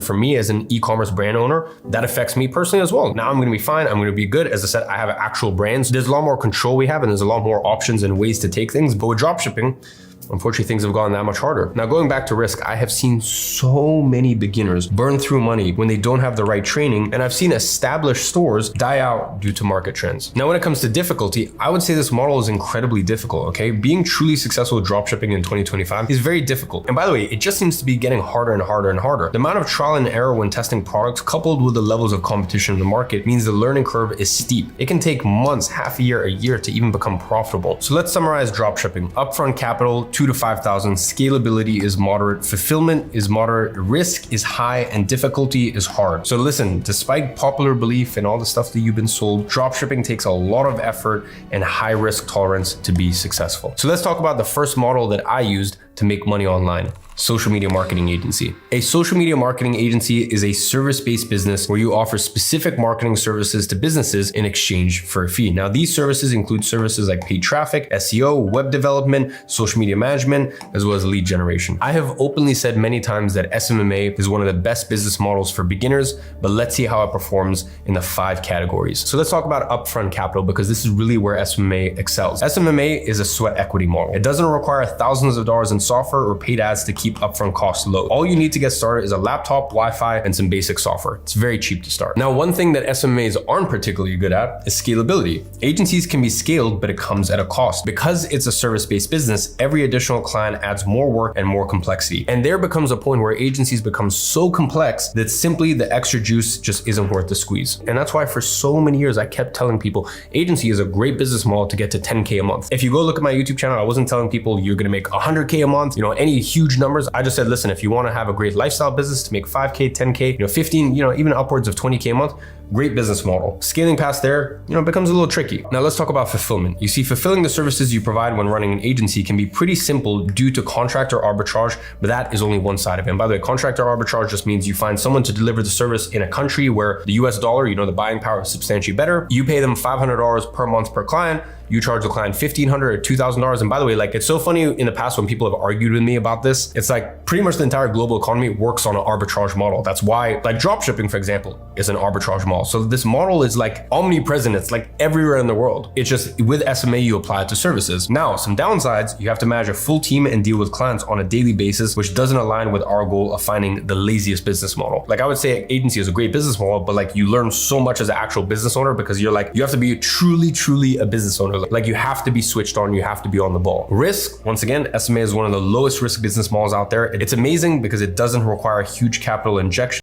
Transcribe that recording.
For me as an e-commerce brand owner, that affects me personally as well. Now I'm gonna be fine, I'm gonna be good. As I said, I have actual brands. There's a lot more control we have and there's a lot more options and ways to take things. But with dropshipping, unfortunately, things have gotten that much harder. Now, going back to risk, I have seen so many beginners burn through money when they don't have the right training, and I've seen established stores die out due to market trends. Now, when it comes to difficulty, I would say this model is incredibly difficult, okay? Being truly successful with dropshipping in 2025 is very difficult. And by the way, it just seems to be getting harder and harder and harder. The amount of trial and error when testing products, coupled with the levels of competition in the market, means the learning curve is steep. It can take months, half a year to even become profitable. So let's summarize dropshipping. Upfront capital, 2 to 5,000, scalability is moderate, fulfillment is moderate, risk is high, and difficulty is hard. So listen, despite popular belief and all the stuff that you've been sold, dropshipping takes a lot of effort and high risk tolerance to be successful. So let's talk about the first model that I used to make money online. Social media marketing agency. A social media marketing agency is a service-based business where you offer specific marketing services to businesses in exchange for a fee. Now, these services include services like paid traffic, SEO, web development, social media management, as well as lead generation. I have openly said many times that SMMA is one of the best business models for beginners, but let's see how it performs in the 5 categories. So let's talk about upfront capital because this is really where SMMA excels. SMMA is a sweat equity model. It doesn't require thousands of dollars in software or paid ads to keep upfront costs low. All you need to get started is a laptop, Wi-Fi, and some basic software. It's very cheap to start. Now, one thing that SMMAs aren't particularly good at is scalability. Agencies can be scaled, but it comes at a cost. Because it's a service-based business, every additional client adds more work and more complexity. And there becomes a point where agencies become so complex that simply the extra juice just isn't worth the squeeze. And that's why for so many years, I kept telling people, agency is a great business model to get to 10K a month. If you go look at my YouTube channel, I wasn't telling people you're gonna make 100K a month, any huge numbers. I just said, listen, if you want to have a great lifestyle business to make 5K, 10K, 15, even upwards of 20K a month, great business model. Scaling past there, becomes a little tricky. Now let's talk about fulfillment. You see, fulfilling the services you provide when running an agency can be pretty simple due to contractor arbitrage, but that is only one side of it. And by the way, contractor arbitrage just means you find someone to deliver the service in a country where the US dollar, the buying power is substantially better. You pay them $500 per month per client. You charge the client $1,500 or $2,000. And by the way, it's so funny in the past when people have argued with me about this, it's like pretty much the entire global economy works on an arbitrage model. That's why dropshipping, for example, is an arbitrage model. So this model is omnipresent. It's everywhere in the world. It's just with SMA, you apply it to services. Now, some downsides, you have to manage a full team and deal with clients on a daily basis, which doesn't align with our goal of finding the laziest business model. I would say agency is a great business model, but you learn so much as an actual business owner because you have to be truly a business owner. You have to be switched on, you have to be on the ball. Risk, once again, SMA is one of the lowest risk business models out there. It's amazing because it doesn't require a huge capital injection.